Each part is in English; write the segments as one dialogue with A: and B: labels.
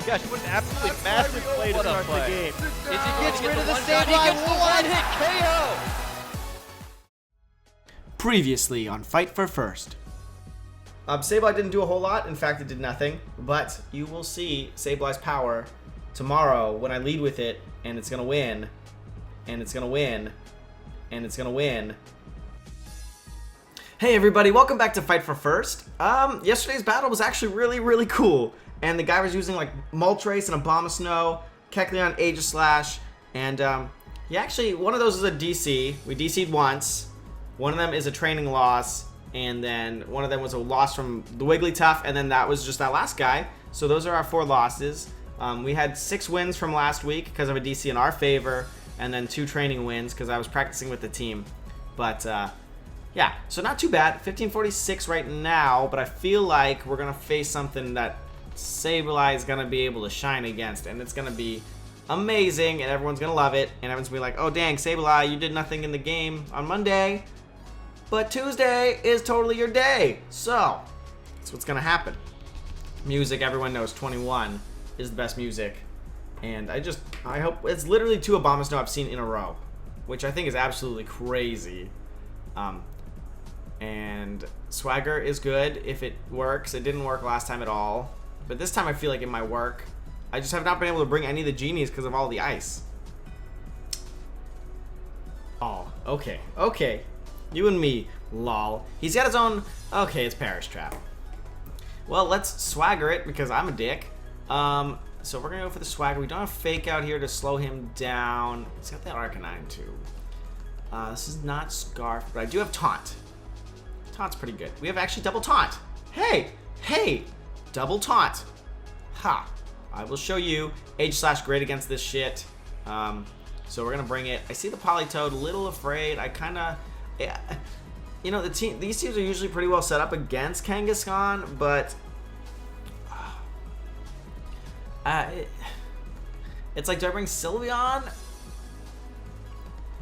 A: Gosh, what an absolutely massive play to start the game.
B: He gets rid of the Sableye.
A: One hit KO.
B: Previously on Fight for First. Sableye didn't do a whole lot. In fact, it did nothing. But you will see Sableye's power tomorrow when I lead with it, and it's gonna win, and it's gonna win, and it's gonna win. Hey everybody, welcome back to Fight for First. Yesterday's battle was actually really cool. And the guy was using like Moltres and Abomasnow, Kecleon, Aegislash, and he actually, one of those is a DC. We DC'd once. One of them is a training loss, and then one of them was a loss from the Wigglytuff, and then that was just that last guy. So those are our 4 losses. We had 6 wins from last week because of a DC in our favor, and then 2 training wins because I was practicing with the team. But yeah, so not too bad. 1546 right now, but I feel like we're gonna face something that Sableye is gonna be able to shine against, and it's gonna be amazing, and everyone's gonna love it, and everyone's gonna be like, oh dang, Sableye, you did nothing in the game on Monday, but Tuesday is totally your day. So that's what's gonna happen. Music, everyone knows 21 is the best music, and I hope it's literally 2 Abomasnow I've seen in a row, which I think is absolutely crazy. And Swagger is good if it works. It didn't work last time at all. But this time I feel like it might work. I just have not been able to bring any of the genies because of all the ice. Oh, okay. Okay. You and me, lol. He's got his own... Okay, it's Perish Trap. Well, let's Swagger it because I'm a dick. So we're going to go for the Swagger. We don't have Fake Out here to slow him down. He's got that Arcanine too. This is not Scarf, but I do have Taunt. Taunt's pretty good. We have actually double Taunt. Hey! Hey! Double Taunt. Ha. I will show you. Aegislash great against this shit. So we're going to bring it. I see the Politoed, a little afraid. I kind of... Yeah, you know, these teams are usually pretty well set up against Kangaskhan, but... it's like, do I bring Sylveon?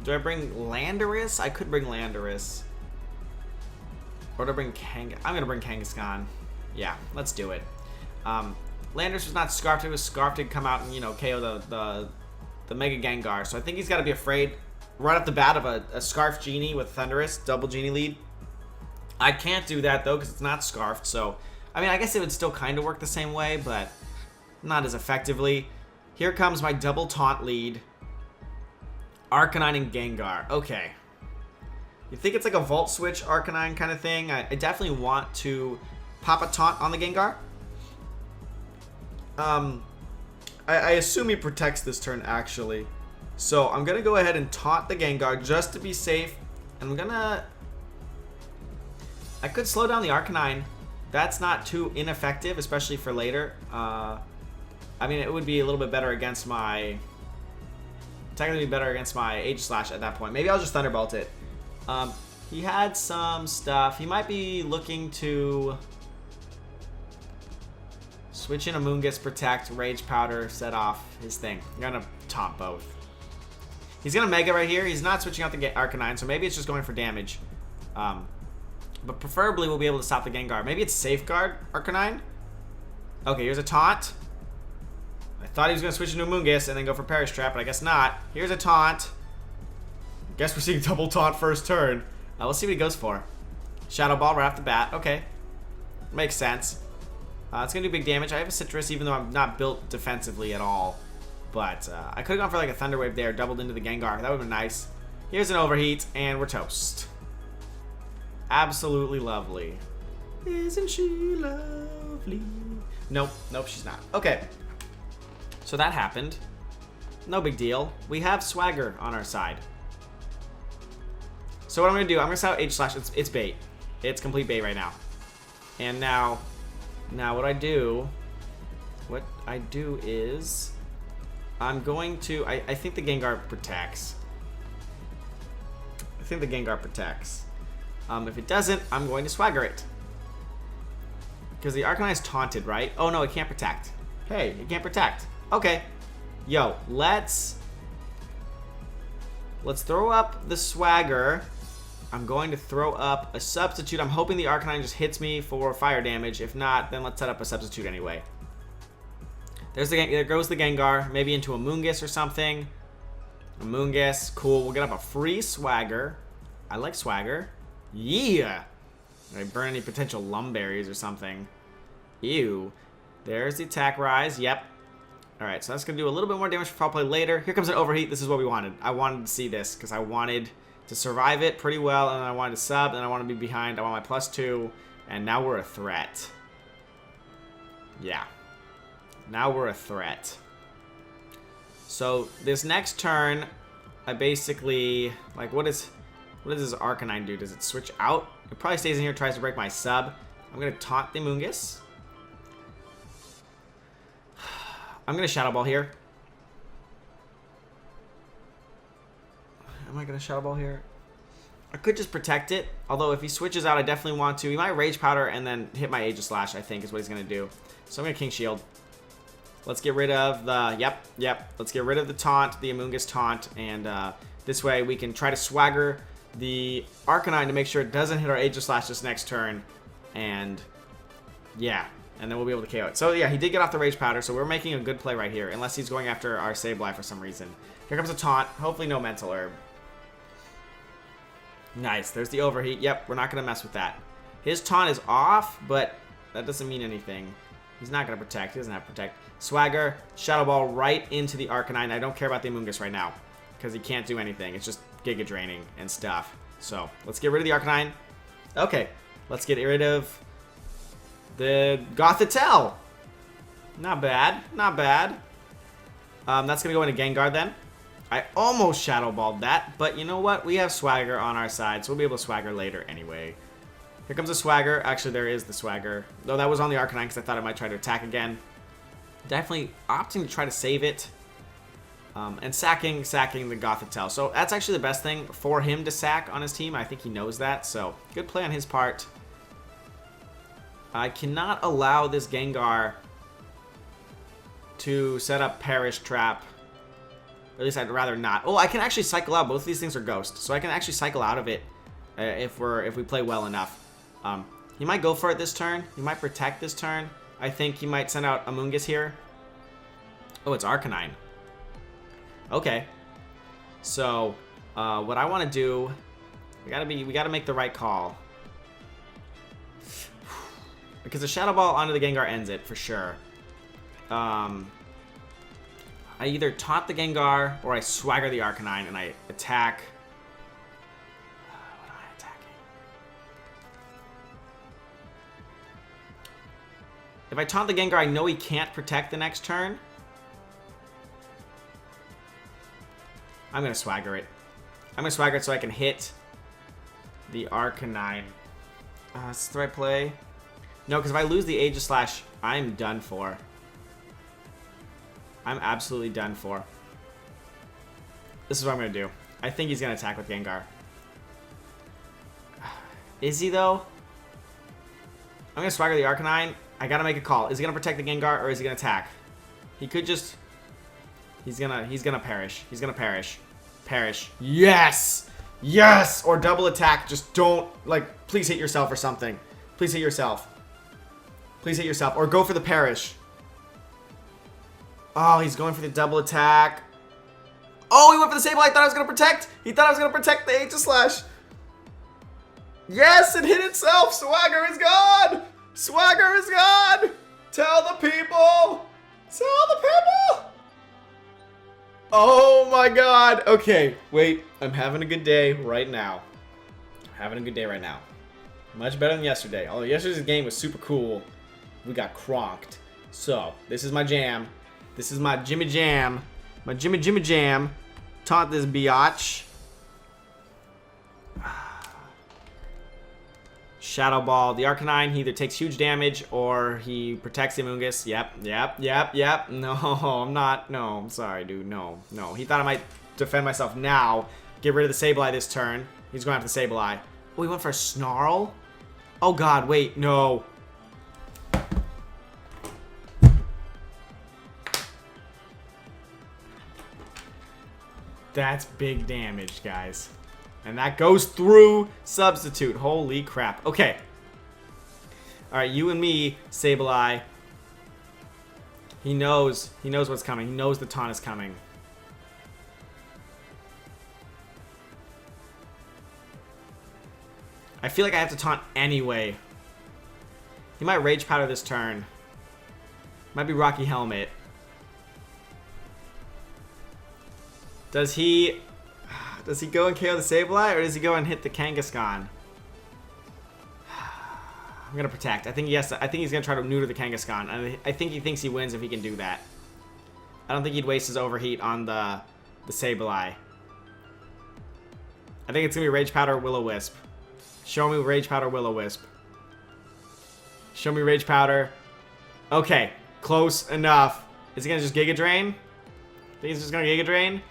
B: Do I bring Landorus? I could bring Landorus. Or do I bring I'm going to bring Kangaskhan. Yeah, let's do it. Landorus was not Scarfed. It was Scarfed to come out and, you know, KO the Mega Gengar. So I think he's got to be afraid right off the bat of a Scarf Genie with Thundurus, double Genie lead. I can't do that, though, because it's not Scarfed. So, I mean, I guess it would still kind of work the same way, but not as effectively. Here comes my double Taunt lead. Arcanine and Gengar. Okay. You think it's like a Volt Switch Arcanine kind of thing? I definitely want to pop a Taunt on the Gengar. I assume he protects this turn, actually. So I'm going to go ahead and Taunt the Gengar just to be safe. And I'm going to... I could slow down the Arcanine. That's not too ineffective, especially for later. I mean, it would be a little bit better against my... Technically better against my Aegislash at that point. Maybe I'll just Thunderbolt it. He had some stuff. He might be looking to switch in Amoonguss, Protect, Rage Powder, set off his thing. I'm gonna taunt both. He's gonna Mega right here. He's not switching out the Arcanine, so maybe it's just going for damage. But preferably we'll be able to stop the Gengar. Maybe it's Safeguard Arcanine. Okay, here's a Taunt. I thought he was gonna switch into Amoonguss and then go for Perish Trap, but I guess not. Here's a Taunt. Guess we're seeing double Taunt first turn. We'll see what he goes for. Shadow Ball right off the bat. Okay. Makes sense. It's going to do big damage. I have a Citrus even though I'm not built defensively at all. But I could have gone for like a Thunder Wave there, doubled into the Gengar. That would have been nice. Here's an Overheat, and we're toast. Absolutely lovely. Isn't she lovely? Nope. Nope, she's not. Okay. So that happened. No big deal. We have Swagger on our side. So what I'm going to do, I'm going to set out Aegislash. It's bait. It's complete bait right now. And now what I do is I'm going to, I think the Gengar protects. If it doesn't, I'm going to Swagger it. Because the Arcanine is taunted, right? Oh no, it can't protect. Hey, it can't protect. Okay. Yo, let's throw up the Swagger. I'm going to throw up a substitute. I'm hoping the Arcanine just hits me for fire damage. If not, then let's set up a substitute anyway. There goes the Gengar. Maybe into a Moongus or something. A Moongus. Cool. We'll get up a free Swagger. I like Swagger. Yeah. I burn any potential Lumberries or something. Ew. There's the attack rise. Yep. Alright, so that's going to do a little bit more damage for foul play later. Here comes an overheat. This is what we wanted. I wanted to see this because I wanted to survive it pretty well, and I wanted to sub, and I want to be behind. I want my +2, and now we're a threat. Yeah. Now we're a threat. So this next turn, I basically, like, what does this Arcanine do? Does it switch out? It probably stays in here, tries to break my sub. I'm going to taunt the Moongus. I'm going to Shadow Ball here. Am I going to Shadow Ball here? I could just protect it. Although if he switches out, I definitely want to. He might Rage Powder and then hit my Aegislash, I think is what he's going to do. So I'm going to King Shield. Let's get rid of the... Yep. Let's get rid of the taunt, the Amoonguss taunt. And this way we can try to Swagger the Arcanine to make sure it doesn't hit our Aegislash this next turn. And yeah. And then we'll be able to KO it. So yeah, he did get off the Rage Powder, so we're making a good play right here. Unless he's going after our Sableye for some reason. Here comes a taunt. Hopefully no Mental Herb. Nice. There's the overheat. Yep, we're not going to mess with that. His taunt is off, but that doesn't mean anything. He's not going to protect. He doesn't have to protect. Swagger, Shadow Ball right into the Arcanine. I don't care about the Amoonguss right now because he can't do anything. It's just Giga Draining and stuff. So let's get rid of the Arcanine. Okay, let's get rid of the Gothitelle. Not bad. Not bad. That's going to go into Gengar then. I almost Shadow Balled that, but you know what? We have Swagger on our side, so we'll be able to Swagger later anyway. Here comes a Swagger. Actually, there is the Swagger. Though that was on the Arcanine because I thought it might try to attack again. Definitely opting to try to save it. And sacking the Gothitelle. So that's actually the best thing for him to sack on his team. I think he knows that, so good play on his part. I cannot allow this Gengar to set up Perish Trap. At least I'd rather not. Oh, I can actually cycle out. Both of these things are ghosts, so I can actually cycle out of it if we play well enough. He might go for it this turn. He might protect this turn. I think he might send out Amoonguss here. Oh, it's Arcanine. Okay. So what I want to do, we gotta make the right call. Because the Shadow Ball onto the Gengar ends it for sure. I either taunt the Gengar or I Swagger the Arcanine and I attack. What am I attacking? If I taunt the Gengar, I know he can't protect the next turn. I'm going to Swagger it. I'm going to Swagger it so I can hit the Arcanine. Is this the right play? No, because if I lose the Aegislash, I'm done for. I'm absolutely done for. This is what I'm going to do. I think he's going to attack with Gengar. Is he, though? I'm going to Swagger the Arcanine. I got to make a call. Is he going to protect the Gengar or is he going to attack? He could just... He's gonna perish. He's gonna perish. Perish. Yes! Yes! Or double attack. Just don't, like, please hit yourself or something. Please hit yourself. Please hit yourself. Or go for the perish. Oh, he's going for the double attack. Oh, he went for the Sableye. I thought I was going to protect. He thought I was going to protect the Aegislash. Yes, it hit itself. Swagger is gone. Swagger is gone. Tell the people. Tell the people. Oh my god. Okay, wait. I'm having a good day right now. Having a good day right now. Much better than yesterday. Although yesterday's game was super cool. We got cronked. So, this is my jam. This is my Jimmy Jam. My Jimmy Jam. Taunt this biatch. Shadow Ball. The Arcanine, he either takes huge damage or he protects the Amoonguss. Yep. No, I'm not. No, I'm sorry, dude. No. He thought I might defend myself now. Get rid of the Sableye this turn. He's going after the Sableye. Oh, he went for a Snarl? Oh, God, wait. No. That's big damage, guys. And that goes through Substitute. Holy crap. Okay. Alright, you and me, Sableye. He knows what's coming. He knows the taunt is coming. I feel like I have to taunt anyway. He might Rage Powder this turn. Might be Rocky Helmet. Does he go and KO the Sableye, or does he go and hit the Kangaskhan? I'm gonna protect. I think yes. I think he's gonna try to neuter the Kangaskhan. I think he thinks he wins if he can do that. I don't think he'd waste his overheat on the Sableye. I think it's gonna be Rage Powder Will-O-Wisp. Show me Rage Powder Will-O-Wisp. Show me Rage Powder. Okay, close enough. Is he gonna just Giga Drain? I think he's just gonna Giga Drain.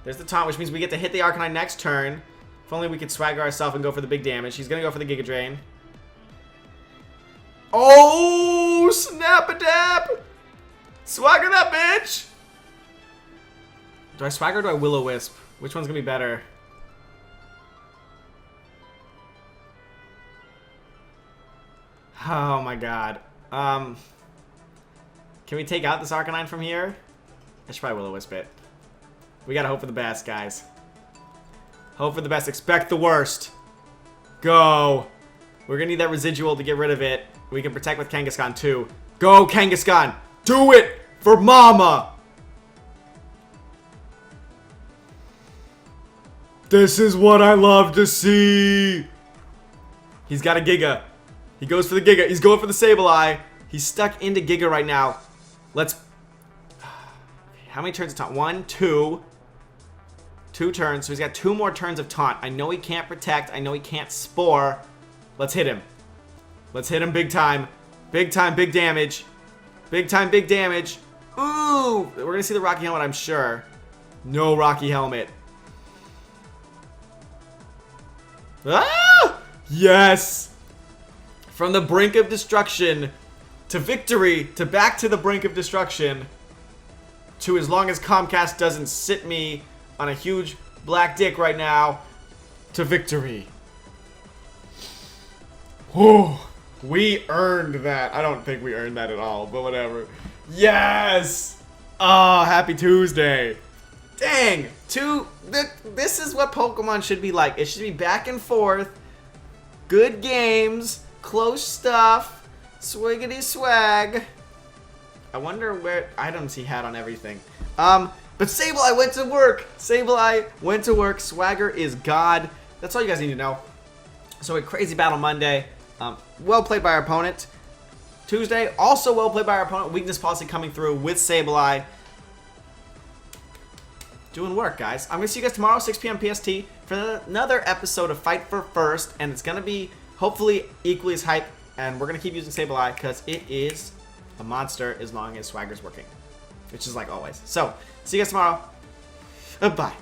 B: There's the taunt, which means we get to hit the Arcanine next turn. If only we could swagger ourselves and go for the big damage. He's gonna go for the Giga Drain. Oh, snap-a-dap! Swagger that bitch! Do I swagger or do I Will-O-Wisp? Which one's gonna be better? Oh my god. Can we take out this Arcanine from here? I should probably Will-O-Wisp it. We gotta hope for the best, guys. Hope for the best. Expect the worst. Go. We're gonna need that residual to get rid of it. We can protect with Kangaskhan too. Go, Kangaskhan! Do it for mama! This is what I love to see! He's got a Giga. He goes for the Giga. He's going for the Sableye. He's stuck into Giga right now. Let's... How many turns of taunt? 1, 2... 2 turns, so he's got 2 more turns of taunt. I know he can't protect. I know he can't spore. Let's hit him. Let's hit him big time. Big time, big damage. Big time, big damage. Ooh! We're gonna see the Rocky Helmet, I'm sure. No Rocky Helmet. Ah! Yes! From the brink of destruction to victory to back to the brink of destruction to as long as Comcast doesn't sit me on a huge black dick right now to victory. Oh, we earned that. I don't think we earned that at all, but whatever. Yes! Oh, happy Tuesday. Dang. This is what Pokemon should be like. It should be back and forth. Good games. Close stuff. Swiggity swag. I wonder what items he had on everything. But Sableye went to work. Sableye went to work. Swagger is God. That's all you guys need to know. So a crazy battle Monday. Well played by our opponent. Tuesday, also well played by our opponent. Weakness policy coming through with Sableye. Doing work, guys. I'm going to see you guys tomorrow, 6 p.m. PST, for another episode of Fight for First. And it's going to be, hopefully, equally as hype. And we're going to keep using Sableye because it is a monster as long as Swagger's working. Which is like always. So, see you guys tomorrow. Bye.